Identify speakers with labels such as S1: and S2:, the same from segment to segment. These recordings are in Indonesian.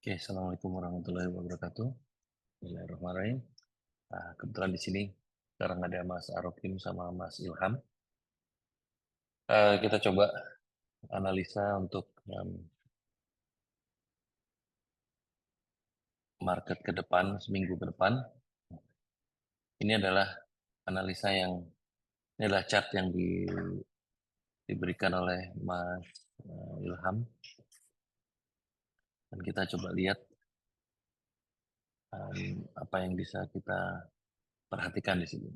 S1: Oke, assalamualaikum warahmatullahi wabarakatuh. Bismillahirrahmanirrahim. Kebetulan di sini sekarang ada Mas Arofim sama Mas Ilham. Kita coba analisa untuk market ke depan, seminggu ke depan. Ini adalah analisa ini adalah chart yang diberikan oleh Mas Ilham. Dan kita coba lihat apa yang bisa kita perhatikan di sini.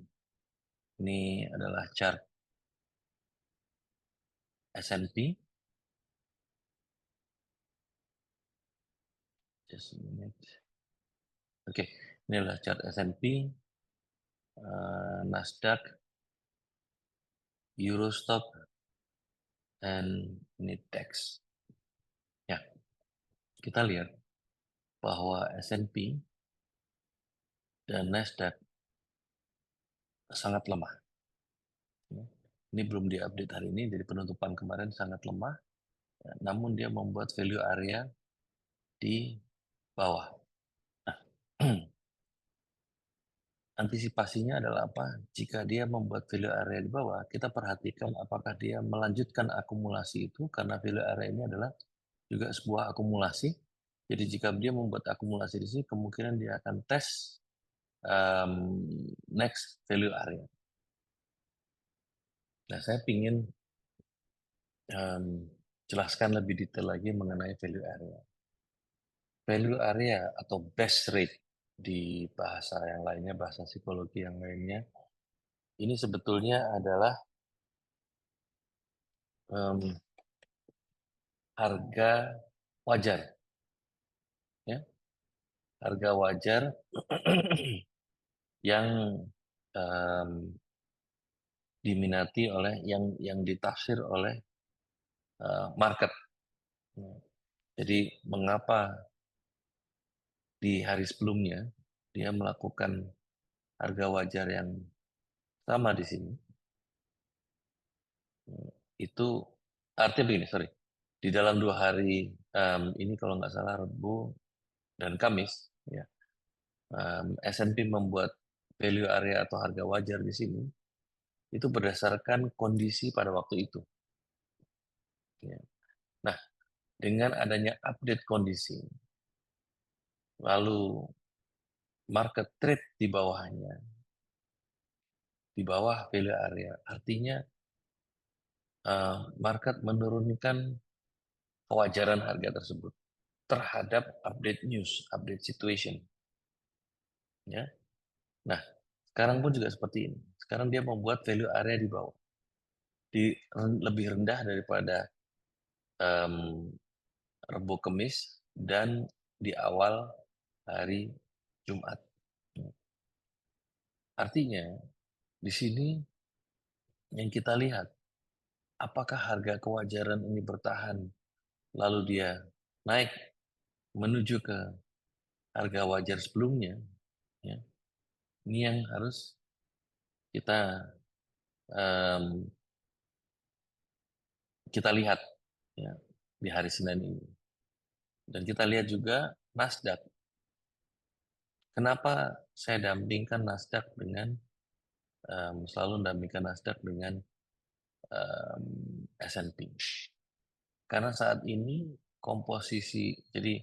S1: Ini adalah chart S&P. Just a minute. Oke, ini adalah chart S&P, Nasdaq, Eurostock, dan Nitex. Ya, kita lihat bahwa S&P dan Nasdaq sangat lemah. Ya. Ini belum diupdate hari ini, jadi penutupan kemarin sangat lemah. Ya, namun dia membuat value area di bawah. Nah, antisipasinya adalah apa? Jika dia membuat value area di bawah, kita perhatikan apakah dia melanjutkan akumulasi itu, karena value area ini adalah juga sebuah akumulasi. Jadi jika dia membuat akumulasi di sini, kemungkinan dia akan tes next value area. Nah, saya ingin jelaskan lebih detail lagi mengenai value area. Value area atau best rate di bahasa yang lainnya, bahasa psikologi yang lainnya, ini sebetulnya adalah harga wajar, ya, harga wajar yang um, diminati oleh yang ditafsir oleh market. Jadi mengapa di hari sebelumnya dia melakukan harga wajar yang sama di sini? Itu artinya begini, sorry. Di dalam 2 hari ini kalau nggak salah Rabu dan Kamis, ya, S&P membuat value area atau harga wajar di sini itu berdasarkan kondisi pada waktu itu. Ya. Nah, dengan adanya update kondisi, lalu market trade di bawahnya, di bawah value area, artinya market menurunkan kewajaran harga tersebut terhadap update news, update situation. Ya. Nah, sekarang pun juga seperti ini. Sekarang dia membuat value area di bawah, lebih rendah daripada um, Rebo Kemis dan di awal hari Jumat. Artinya di sini yang kita lihat, apakah harga kewajaran ini bertahan lalu dia naik menuju ke harga wajar sebelumnya, ya. Ini yang harus kita um, kita lihat, ya, di hari Senin ini. Dan kita lihat juga Nasdaq. Kenapa saya dampingkan Nasdaq dengan selalu dampingkan Nasdaq dengan S&P? Karena saat ini komposisi, jadi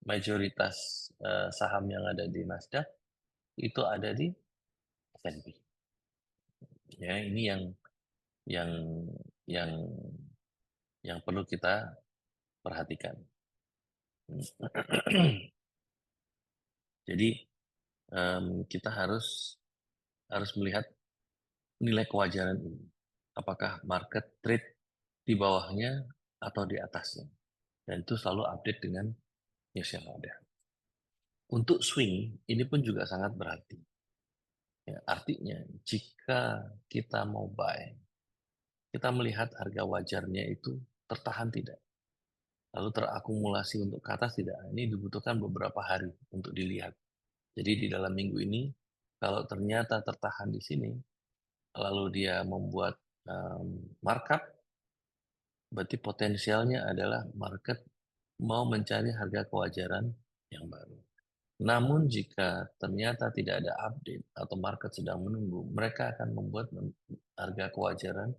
S1: mayoritas saham yang ada di Nasdaq itu ada di S&P. Ya, ini yang yang yang perlu kita perhatikan. Jadi kita harus melihat nilai kewajaran ini. Apakah market trade di bawahnya atau di atasnya. Dan itu selalu update dengan news yang ada. Untuk swing, ini pun juga sangat berarti. Ya, artinya, jika kita mau buy, kita melihat harga wajarnya itu tertahan tidak. Lalu terakumulasi untuk ke atas tidak. Ini dibutuhkan beberapa hari untuk dilihat. Jadi di dalam minggu ini, kalau ternyata tertahan di sini, lalu dia membuat markup, berarti potensialnya adalah market mau mencari harga kewajaran yang baru. Namun jika ternyata tidak ada update atau market sedang menunggu, mereka akan membuat harga kewajaran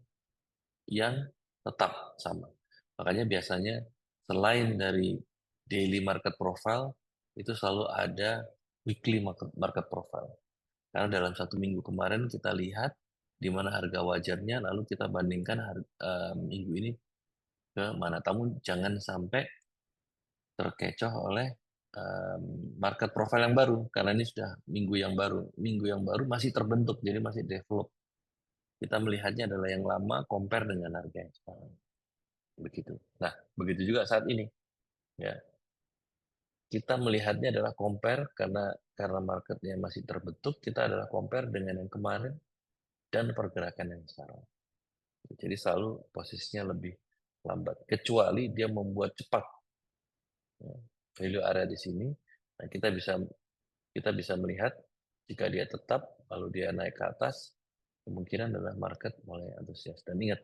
S1: yang tetap sama. Makanya biasanya selain dari daily market profile, itu selalu ada weekly market profile. Karena dalam 1 minggu kemarin kita lihat di mana harga wajarnya, lalu kita bandingkan minggu ini ke mana. Namun jangan sampai terkecoh oleh market profile yang baru, karena ini sudah minggu yang baru. Minggu yang baru masih terbentuk, jadi masih develop. Kita melihatnya adalah yang lama compare dengan harga yang sekarang. Begitu. Nah, begitu juga saat ini. Ya, kita melihatnya adalah compare karena marketnya masih terbentuk, kita adalah compare dengan yang kemarin dan pergerakan yang sekarang. Jadi selalu posisinya lebih lambat. Kecuali dia membuat cepat, ya, value area di sini, nah kita bisa melihat jika dia tetap lalu dia naik ke atas, kemungkinan adalah market mulai antusias. Dan ingat,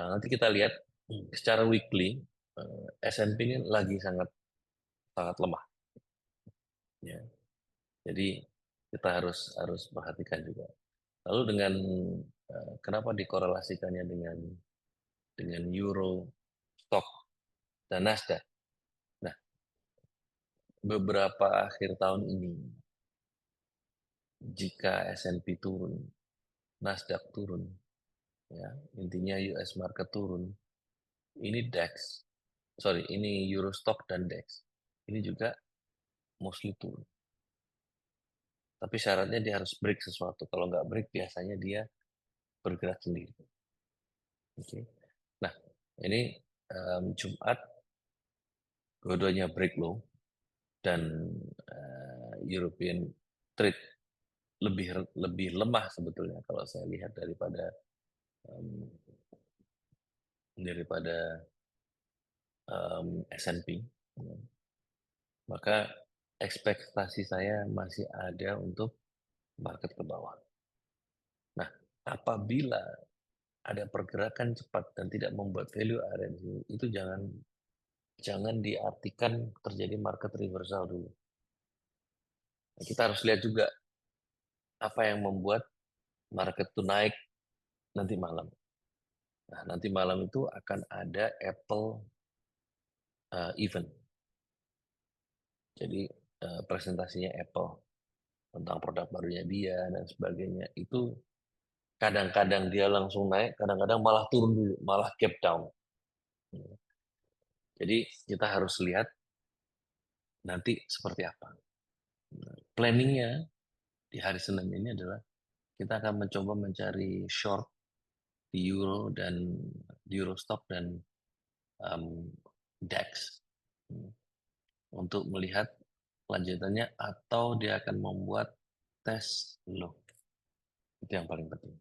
S1: nanti kita lihat secara weekly, S&P ini lagi sangat sangat lemah. Ya. Jadi kita harus harus perhatikan juga. Lalu dengan kenapa dikorelasikannya dengan euro, stock, dan Nasdaq. Nah, beberapa akhir tahun ini, jika S&P turun, Nasdaq turun, ya intinya US market turun, ini ini Euro Stock dan DAX, ini juga mostly turun. Tapi syaratnya dia harus break sesuatu. Kalau nggak break, biasanya dia bergerak sendiri. Oke. Nah, ini Jumat dua-duanya break low dan European trade lebih lebih lemah sebetulnya kalau saya lihat um, daripada S&P. Maka ekspektasi saya masih ada untuk market ke bawah. Nah, apabila ada pergerakan cepat dan tidak membuat value area di sini, itu jangan jangan diartikan terjadi market reversal dulu. Nah, kita harus lihat juga apa yang membuat market itu naik nanti malam. Nah, nanti malam itu akan ada Apple event. Jadi presentasinya Apple tentang produk barunya dia dan sebagainya. Itu kadang-kadang dia langsung naik, kadang-kadang malah turun dulu, malah gap down. Jadi kita harus lihat nanti seperti apa. Planningnya di hari Senin ini adalah kita akan mencoba mencari short di Euro dan di Eurostock dan um, DAX untuk melihat lanjutannya atau dia akan membuat tes low. Itu yang paling penting.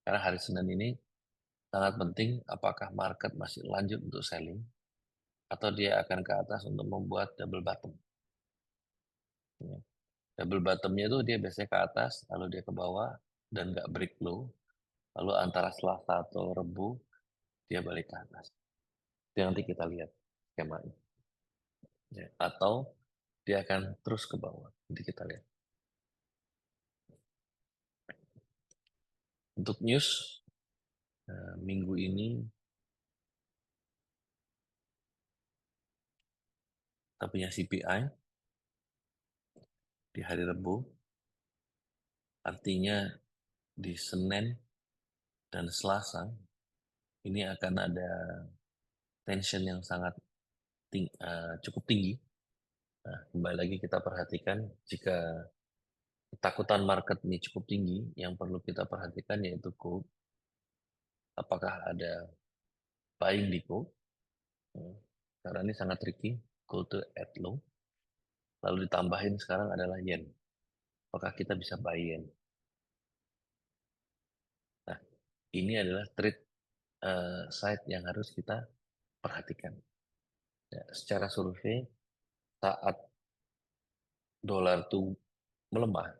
S1: Karena hari Senin ini sangat penting apakah market masih lanjut untuk selling atau dia akan ke atas untuk membuat double bottom. Ya. Double bottomnya itu dia biasanya ke atas, lalu dia ke bawah dan nggak break low. Lalu antara Selasa atau Rebu dia balik ke atas. Itu yang nanti kita lihat skemanya. Ya. Atau dia akan terus ke bawah. Nanti kita lihat. Untuk news minggu ini kita punya CPI di hari Rebu. Artinya di Senin dan Selasa ini akan ada tension yang sangat cukup tinggi. Nah, kembali lagi kita perhatikan jika ketakutan market ini cukup tinggi, yang perlu kita perhatikan yaitu gold. Apakah ada buying di gold? Karena ini sangat tricky, gold to at low. Lalu ditambahin sekarang adalah yen. Apakah kita bisa buy yen? Nah, ini adalah trade side yang harus kita perhatikan. Ya, secara survei, saat dolar itu melemah,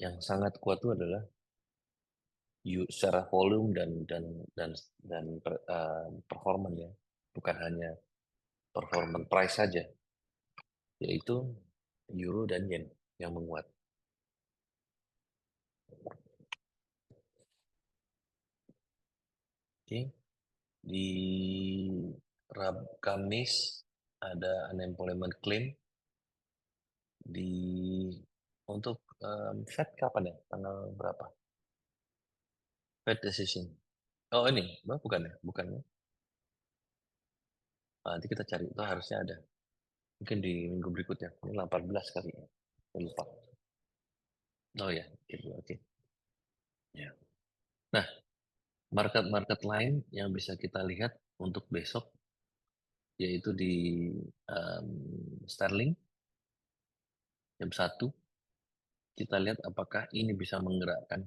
S1: yang sangat kuat itu adalah secara volume dan performa ya. bukan hanya performance price saja, yaitu euro dan yen yang menguat. Oke, di Kamis ada unemployment claim di untuk Fed kapan ya? Tanggal berapa? Fed decision. Oh ini, bukan ya? Bukan ya? Nanti kita cari, itu harusnya ada. Mungkin di minggu berikutnya. Ini 18 kali ya. Saya lupa. Oh ya, gitu, oke. Ya. Nah, market-market lain yang bisa kita lihat untuk besok, yaitu di em, sterling jam 1, kita lihat apakah ini bisa menggerakkan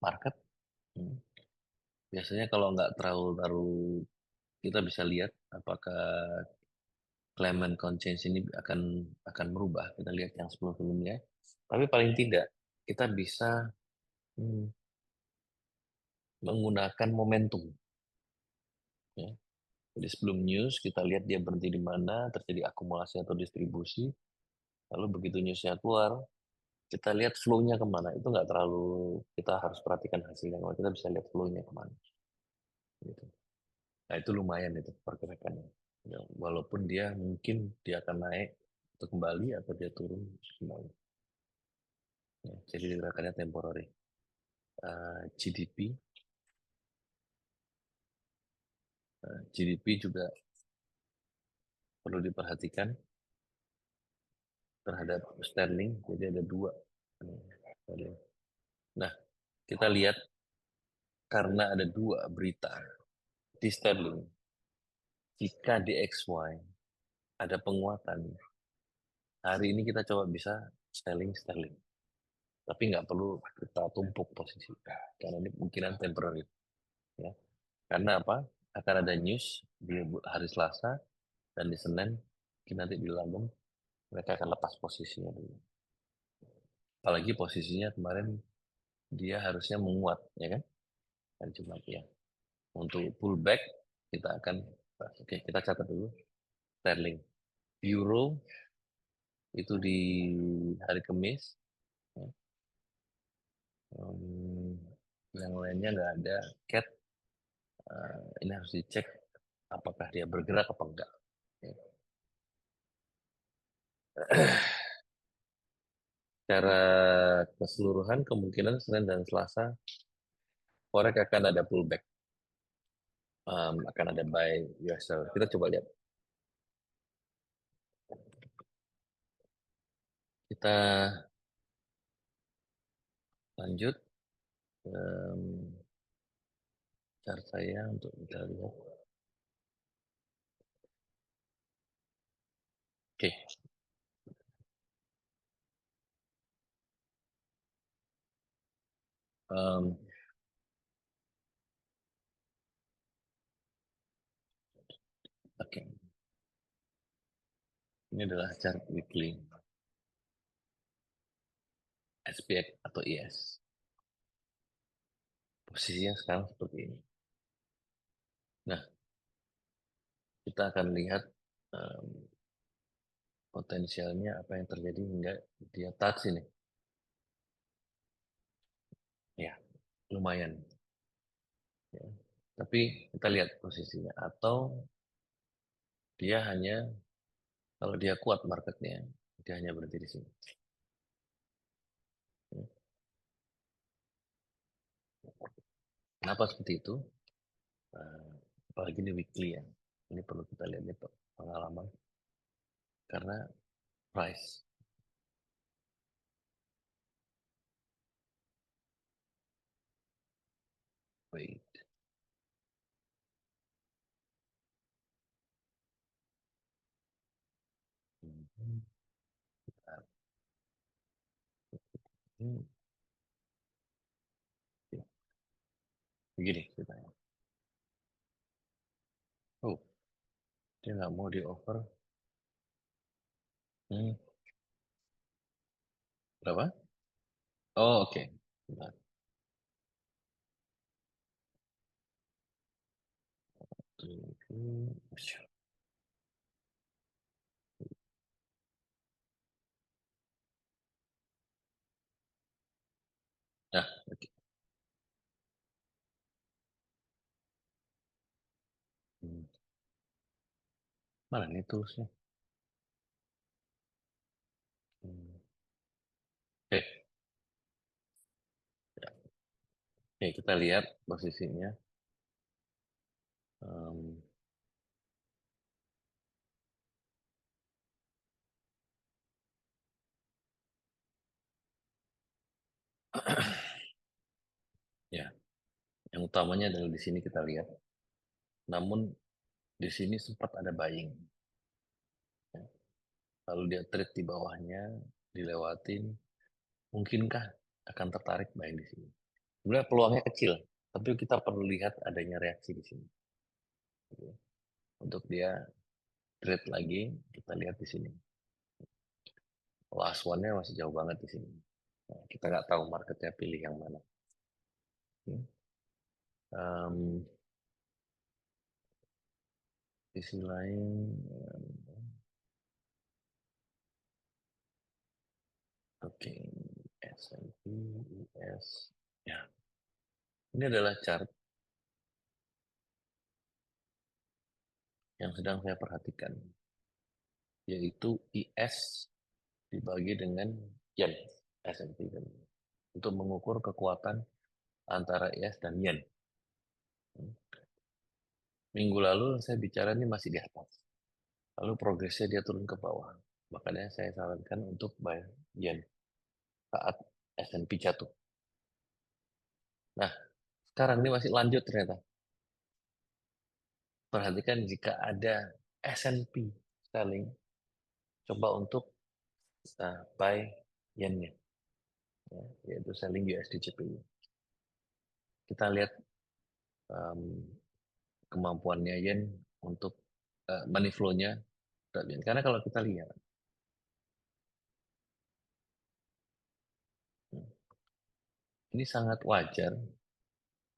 S1: market. Hmm. Biasanya kalau nggak terlalu baru, kita bisa lihat apakah Clement Conscience ini akan merubah. Kita lihat yang sebelum-sebelumnya. Tapi paling tidak kita bisa hmm, menggunakan momentum. Ya. Jadi sebelum news kita lihat dia berhenti di mana, terjadi akumulasi atau distribusi. Lalu begitu newsnya keluar, kita lihat flow-nya kemana. Itu nggak terlalu kita harus perhatikan hasilnya. Kalau kita bisa lihat flow-nya kemana. Gitu. Nah itu lumayan itu pergerakannya. Ya, walaupun dia mungkin dia akan naik atau kembali atau dia turun kembali. Ya, jadi gerakannya temporary. GDP, GDP juga perlu diperhatikan terhadap sterling. Jadi ada dua. Nah, kita lihat karena ada dua berita di sterling. Jika di XY ada penguatan, hari ini kita coba bisa sterling sterling. Tapi nggak perlu kita tumpuk posisi karena ini kemungkinan temporary. Ya. Karena apa? Akan ada news di hari Selasa dan di Senin, mungkin nanti di London mereka akan lepas posisinya dulu. Apalagi posisinya kemarin dia harusnya menguat, ya kan? Hari Jumat ya. Untuk pullback kita akan, oke kita catat dulu. Sterling, Euro itu di hari Kamis. Ya. Yang lainnya nggak ada. CAT ini harus dicek apakah dia bergerak apa enggak. Ya. Secara keseluruhan kemungkinan Senin dan Selasa Forex akan ada pullback, akan ada buy US dollar. Kita coba lihat. Kita lanjut chart saya untuk kita lihat. Oke, um, oke. Ini adalah chart weekly SPX atau IS. Posisinya sekarang seperti ini. Nah, kita akan lihat um, potensialnya apa yang terjadi hingga dia touch ini. Ya, lumayan. Ya. Tapi kita lihat posisinya. Atau dia hanya, kalau dia kuat marketnya, dia hanya berhenti di sini. Ya. Kenapa seperti itu? Uh, Apalagi ini weekly ya. Ini perlu kita lihat nih pengalaman. Karena price. Wait. Hmm. Hmm. Begini ceritanya. Oh, dia nggak mau di over. Hmm. Berapa? Oh, oke. Bentar. Nah, oke. Hmm, Mana nih toolsnya? Hmm. Oke, oke, kita lihat posisinya. Em, ya, yang utamanya adalah di sini kita lihat. Namun di sini sempat ada buying. Ya. Lalu dia trade di bawahnya, dilewatin. Mungkinkah akan tertarik buying di sini? Sebenarnya peluangnya kecil, tapi kita perlu lihat adanya reaksi di sini. Gitu. Untuk dia trade lagi, kita lihat di sini. Last one-nya masih jauh banget di sini. Nah, kita nggak tahu marketnya pilih yang mana. Hmm. Em, Sisi lain, oke, S&P, US. Ya, ini adalah chart yang sedang saya perhatikan, yaitu IS dibagi dengan yen, S&P dan untuk mengukur kekuatan antara IS dan yen. Minggu lalu saya bicara ini masih di atas, lalu progresnya dia turun ke bawah. Makanya saya sarankan untuk buy yen saat S&P jatuh. Nah, sekarang ini masih lanjut ternyata. Perhatikan jika ada S&P selling, coba untuk buy yen-nya, ya, yaitu selling USD CPI. Kita lihat um, kemampuannya yen untuk money flow-nya. Karena kalau kita lihat, ini sangat wajar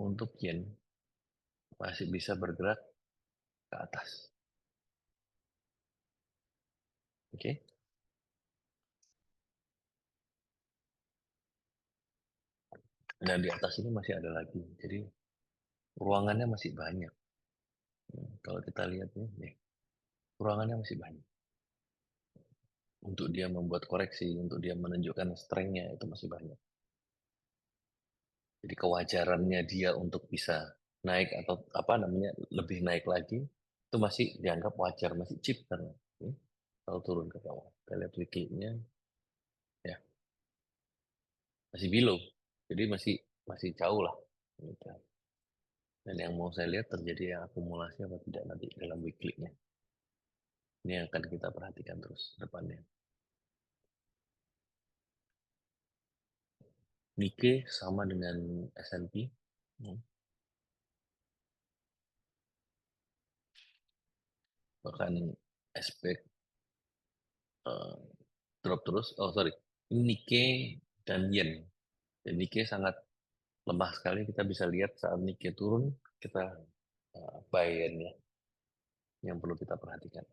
S1: untuk yen masih bisa bergerak ke atas. Oke, okay? Dan di atas ini masih ada lagi. Jadi ruangannya masih banyak. Kalau kita lihat nih, ruangannya masih banyak. Untuk dia membuat koreksi, untuk dia menunjukkan strength-nya itu masih banyak. Jadi kewajarannya dia untuk bisa naik atau apa namanya lebih naik lagi itu masih dianggap wajar, masih cheap karena kalau turun ke bawah. Kita lihat weekly-nya ya masih below. Jadi masih masih jauh lah. Gitu. Dan yang mau saya lihat terjadi yang akumulasi apa tidak nanti dalam weekly-nya. Ini yang akan kita perhatikan terus depannya. Nikkei sama dengan S&P. Hmm. Bahkan aspek eh, drop terus. Oh sorry, ini Nikkei dan Yen. Dan Nikkei sangat lemah sekali. Kita bisa lihat saat Nikkei turun, kita buy Yen-nya yang perlu kita perhatikan.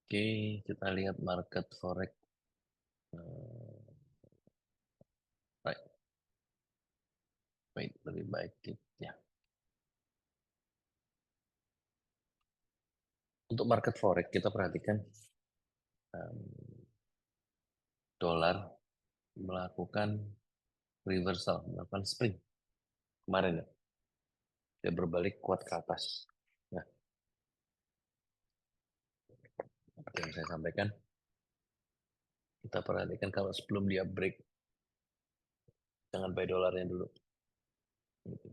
S1: Oke, kita lihat market forex. Eh, Baik, baik, lebih baik. Ya. Untuk market forex kita perhatikan em, dolar melakukan reversal, melakukan spring kemarin ya. Dia berbalik kuat ke atas. Nah, seperti yang saya sampaikan, kita perhatikan kalau sebelum dia break, jangan buy dolarnya dulu. Gitu.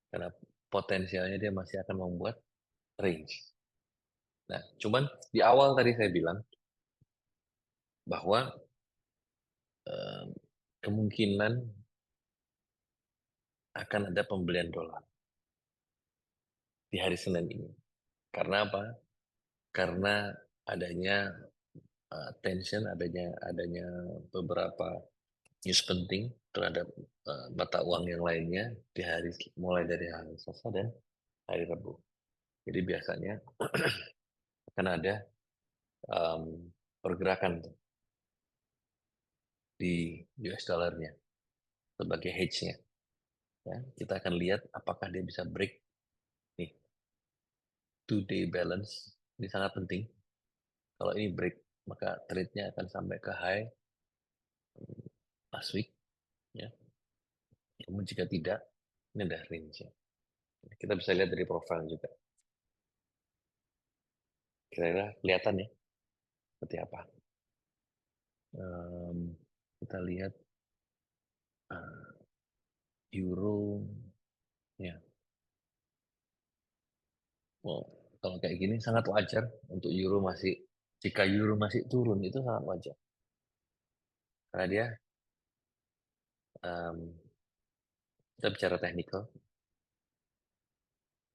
S1: Karena potensialnya dia masih akan membuat range. Nah, cuman di awal tadi saya bilang bahwa eh, kemungkinan akan ada pembelian dolar di hari Senin ini. Karena apa? Karena adanya tension, adanya adanya beberapa news penting terhadap mata uang yang lainnya di hari mulai dari hari Selasa dan hari Rabu. Jadi biasanya akan ada em, pergerakan di US dollarnya sebagai hedge-nya. Ya, kita akan lihat apakah dia bisa break nih two-day balance. Ini sangat penting. Kalau ini break, maka trade-nya akan sampai ke high last week. Ya. Namun jika tidak, ini ada range-nya. Kita bisa lihat dari profile juga. Kira-kira kelihatan ya seperti apa. Kita lihat uh, euro, ya. Oh, kalau kayak gini sangat wajar untuk euro masih, jika euro masih turun itu sangat wajar. Karena dia, um, kita bicara teknikal,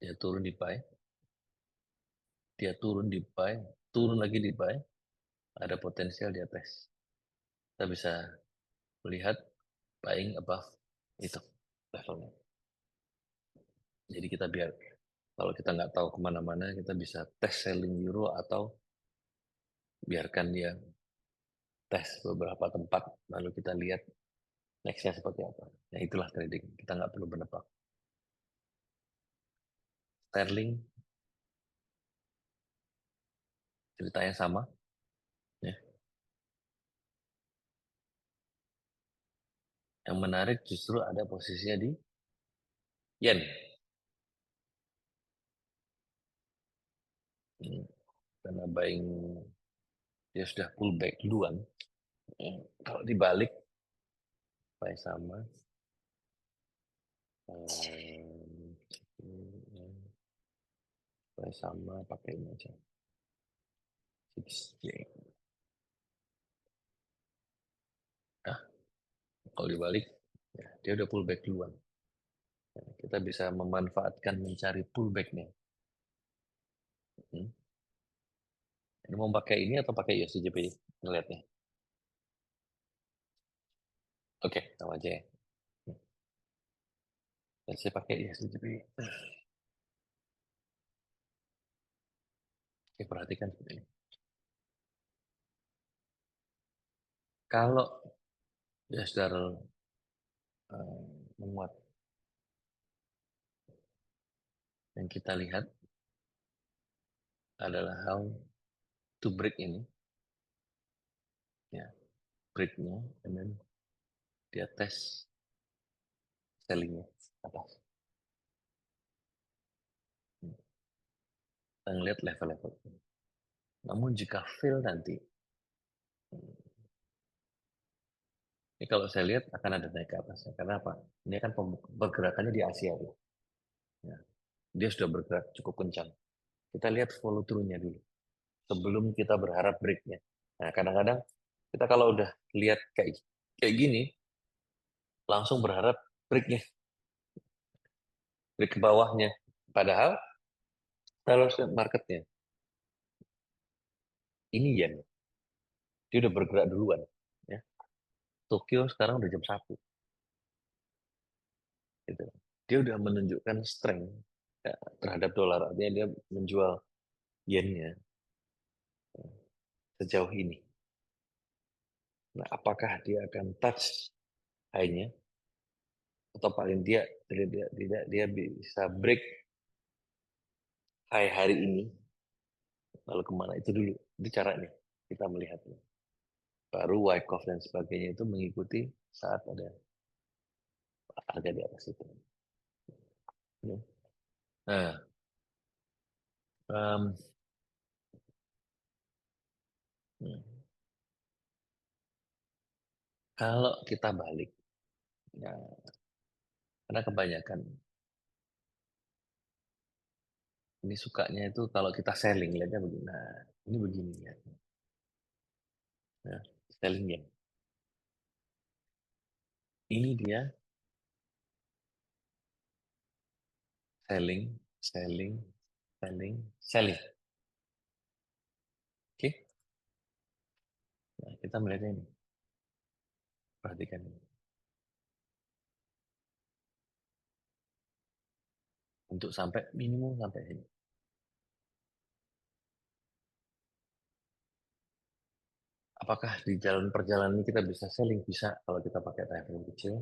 S1: dia turun di buy, dia turun di buy, turun lagi di buy, ada potensial di atas. Kita bisa melihat buying above itu levelnya. Jadi kita biar, kalau kita nggak tahu kemana-mana, kita bisa tes selling euro atau biarkan dia tes beberapa tempat, lalu kita lihat nextnya seperti apa. Ya itulah trading, kita nggak perlu menebak. Sterling ceritanya sama, ya. Yang menarik justru ada posisinya di yen. Hmm, karena buying dia sudah pullback duluan. Ya. Kalau dibalik, buy sama. Hmm, buy sama pakai ini aja. 6J. Nah, kalau dibalik, ya, dia udah pullback duluan. Ya, kita bisa memanfaatkan mencari pullbacknya. Hmm. Ini mau pakai ini atau pakai USDJP ngeliatnya? Oke, sama aja ya. Dan saya pakai USDJP. Oke, perhatikan seperti ini. Kalau US dollar menguat, yang kita lihat adalah how to break ini, ya, breaknya, and then dia tes sellingnya atas. Kita ngelihat level-level. Namun jika fail nanti, ini kalau saya lihat akan ada naik ke atasnya. Karena apa? Ini kan pergerakannya di Asia. Ya. Dia sudah bergerak cukup kencang. Kita lihat follow through-nya dulu. Sebelum kita berharap break-nya. Nah, kadang-kadang kita kalau udah lihat kayak gini, langsung berharap break-nya, break ke bawahnya. Padahal kalau marketnya, ini yen. Dia udah bergerak duluan. Ya. Tokyo sekarang udah jam 1. Gitu. Dia udah menunjukkan strength, ya, terhadap dolar. Artinya dia menjual yennya sejauh ini. Nah, apakah dia akan touch high-nya atau paling dia bisa break high hari ini lalu kemana itu dulu. Itu caranya kita melihatnya. Baru Wyckoff dan sebagainya itu mengikuti saat ada harga di atas itu. Ya. Nah, um, kalau kita balik, ya, karena kebanyakan ini sukanya itu kalau kita selling, lihatnya begini. Nah, ini begini ya. Nah, selling ya. Ini dia selling, selling, selling, selling. Oke, nah, kita melihatnya ini. Perhatikan ini. untuk sampai minimum sampai sini. Apakah di jalan perjalanan ini kita bisa selling? Bisa kalau kita pakai time frame kecil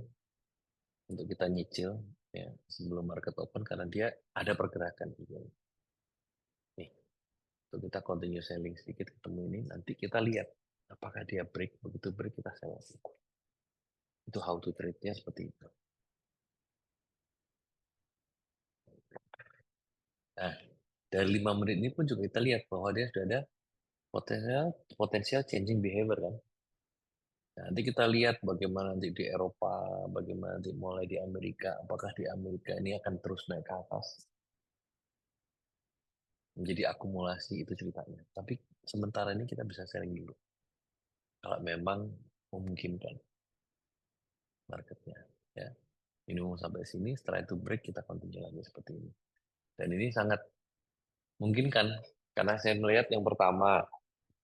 S1: untuk kita nyicil ya sebelum market open karena dia ada pergerakan juga. Nih, untuk kita continue selling sedikit ketemu ini nanti kita lihat apakah dia break, begitu break kita sell. Itu how to trade-nya seperti itu. Nah, dari 5 menit ini pun juga kita lihat bahwa dia sudah ada potensial potensial changing behavior kan. Nah, nanti kita lihat bagaimana nanti di Eropa, bagaimana nanti mulai di Amerika, apakah di Amerika ini akan terus naik ke atas, menjadi akumulasi itu ceritanya. Tapi sementara ini kita bisa selling dulu, kalau memang memungkinkan marketnya. Ya, minimum sampai sini, setelah itu break kita continue lagi seperti ini. Dan ini sangat memungkinkan, karena saya melihat yang pertama,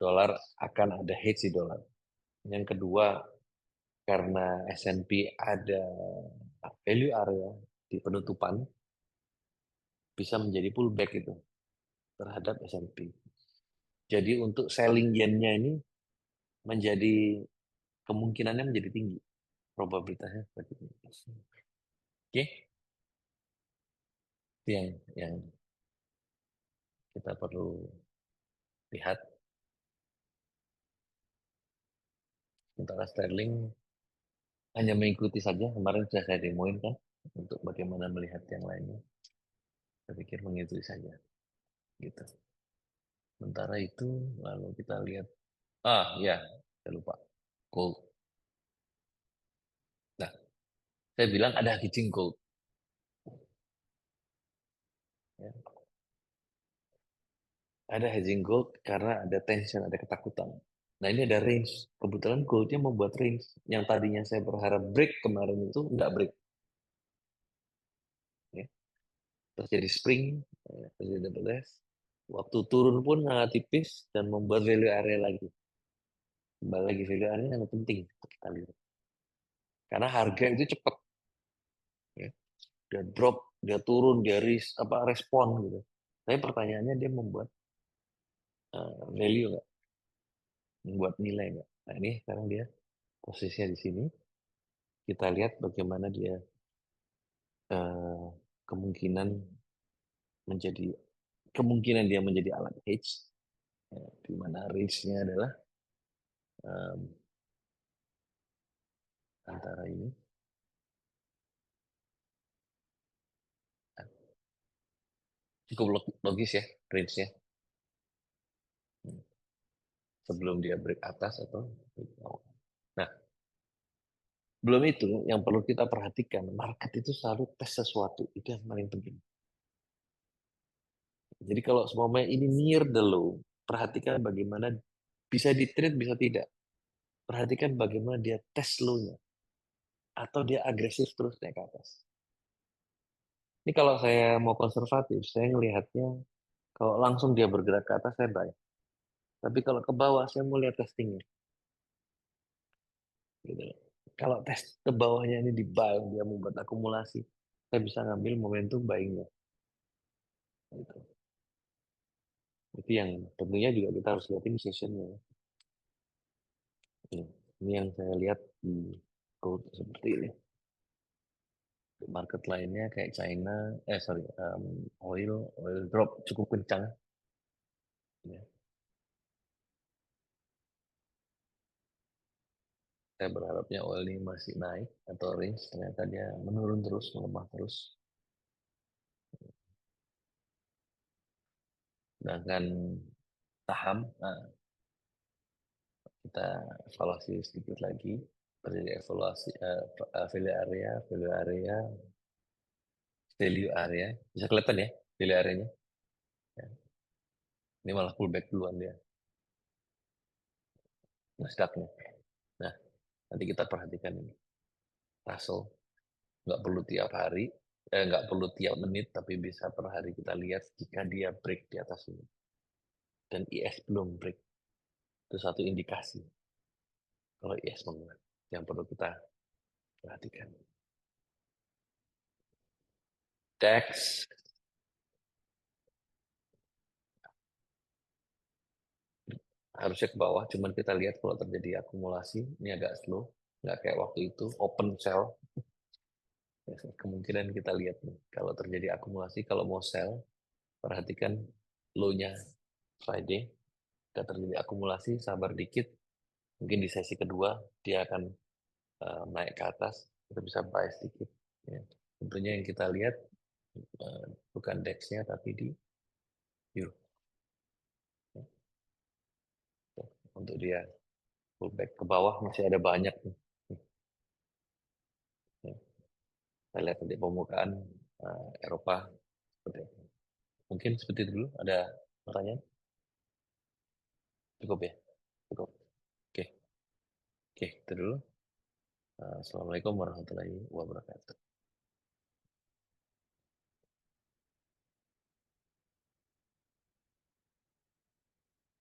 S1: dolar akan ada hedge di dolar. Yang kedua, karena S&P ada value area di penutupan, bisa menjadi pullback itu terhadap S&P. Jadi untuk selling yen-nya ini menjadi kemungkinannya menjadi tinggi, probabilitasnya seperti ini. Oke, itu yang kita perlu lihat. Sementara sterling hanya mengikuti saja, kemarin sudah saya demoin kan, untuk bagaimana melihat yang lainnya. Saya pikir mengikuti saja, gitu. Sementara itu, lalu kita lihat, ya, saya lupa, gold. Nah, saya bilang ada hedging gold. Ya. Ada hedging gold karena ada tension, ada ketakutan. Nah ini ada range. Kebetulan goldnya membuat range. Yang tadinya saya berharap break kemarin itu nggak break. Ya. Terus jadi spring, terus jadi double S. Waktu turun pun sangat tipis dan membuat value area lagi. Kembali lagi value area yang penting untuk kita lihat. Karena harga itu cepat. Ya. Dia drop, dia turun, dia respon gitu. Tapi pertanyaannya dia membuat value nggak? Membuat nilai nggak? Nah ini sekarang dia posisinya di sini. Kita lihat bagaimana dia eh, kemungkinan menjadi dia menjadi alat hedge, ya, di mana range-nya adalah em, antara ini cukup logis ya range-nya. Hmm. Sebelum dia break atas atau break bawah. Nah, belum itu yang perlu kita perhatikan, market itu selalu tes sesuatu, itu yang paling penting. Jadi kalau semuanya ini near the low, perhatikan bagaimana bisa di trade bisa tidak. Perhatikan bagaimana dia tes low-nya atau dia agresif terus naik ke atas. Ini kalau saya mau konservatif, saya ngelihatnya kalau langsung dia bergerak ke atas saya buy. Tapi kalau ke bawah saya mau lihat testingnya. Gitu. Kalau tes ke bawahnya ini di buy, dia membuat akumulasi, saya bisa ngambil momentum buyingnya. Gitu. Itu yang tentunya juga kita harus lihatin sessionnya. Ini yang saya lihat di gold seperti ini. Market lainnya kayak China, sorry, oil drop cukup kencang. Ya. Saya berharapnya oil ini masih naik atau range, ternyata dia menurun terus, melemah terus. Sedangkan saham, nah, kita evaluasi sedikit lagi. Terjadi evaluasi value area, value area. Bisa kelihatan ya value areanya. Ya. Ini malah pullback duluan dia, Nasdaq-nya. Nah, nanti kita perhatikan ini. Russell nggak perlu tiap hari, nggak perlu tiap menit, tapi bisa per hari kita lihat jika dia break di atas ini. Dan IS belum break. Itu satu indikasi kalau IS menguat yang perlu kita perhatikan. DAX harusnya ke bawah, cuman kita lihat kalau terjadi akumulasi, ini agak slow, nggak kayak waktu itu open sell. Ya, kemungkinan kita lihat nih, kalau terjadi akumulasi, kalau mau sell, perhatikan low-nya Friday, jika terjadi akumulasi, sabar dikit, mungkin di sesi kedua dia akan naik ke atas, kita bisa buy sedikit. Ya. Tentunya yang kita lihat bukan DAX-nya tapi di Euro. Ya. Untuk dia pullback ke bawah masih ada banyak nih. Ya. Kita lihat nanti pembukaan Eropa seperti apa. Mungkin seperti itu dulu. Ada pertanyaan? Cukup ya? Cukup. Oke, oke, itu dulu. Assalamualaikum warahmatullahi wabarakatuh.